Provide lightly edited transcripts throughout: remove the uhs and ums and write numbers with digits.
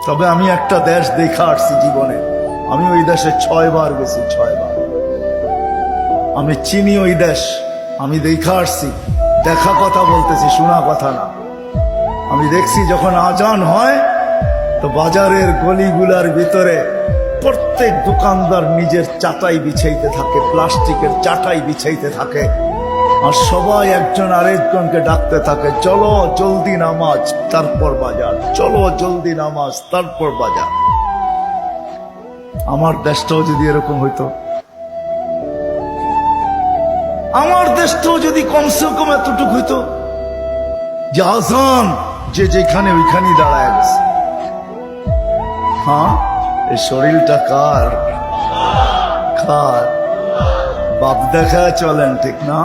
তবে আমি একটা দেশ দেখা আসছি জীবনে, আমি ওই দেশে 6 বার গেছি, 6 বার। আমি চিনি ওই দেশ, আমি দেখা আসছি, দেখা কথা বলতেছি, শোনা কথা না। আমি দেখছি যখন আজান হয় তো বাজারের গলিগুলার ভিতরে প্রত্যেক দোকানদার নিজের চাটাই বিছাইতে থাকে, প্লাস্টিকের চাটাই বিছাইতে থাকে, আর সবাই একজন আরেকজনকে ডাকতে থাকে, চলো জলদি নামাজ তারপর বাজার, চলো জলদি নামাজ তারপর বাজার। আমার দেশটাও যদি এরকম হইতো, আমার দেশটাও যদি কমসে কম এতটুকু হইতো যে আজান যে যেখানে ওইখানেই দাঁড়ায় গেছে। হ্যাঁ, এই শরীরটা কার? কার? বাপ দেখায় চলেন, ঠিক না?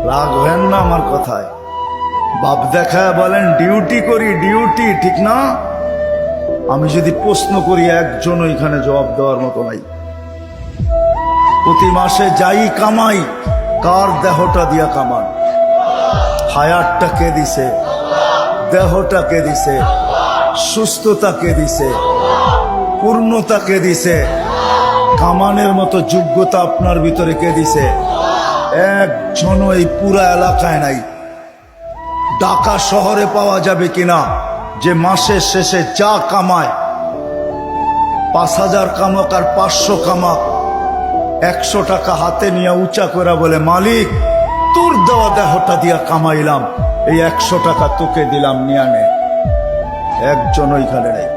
রাগ হেন না আমার কথায়। বাপ দেখায় বলেন ডিউটি করি, ডিউটি, ঠিক না? আমি যদি প্রশ্ন করি একজন ওইখানে জবাব দেওয়ার মতো নাই। প্রতি মাসে যাই কামাই, কার দেহটা দিয়া কামান? হায়াতটা কে দিছে? দেহটা কে দিছে? সুস্থতা কে দিছে? পূর্ণতা কে দিছে? কামানের মতো যোগ্যতা আপনার ভিতরে কে দিছে? একজন এই পুরা এলাকায় নাই। ঢাকা শহরে পাওয়া যাবে কিনা যে মাসের শেষে যা কামায়, 5,000 কামাক আর 500 কামাক, 100 টাকা হাতে নিয়ে উঁচা করে বলে, মালিক তোর দেওয়া দেহটা দিয়া কামাইলাম, এই 100 টাকা তোকে দিলাম, নিয়ে নে। একজন ওইখানে নেই।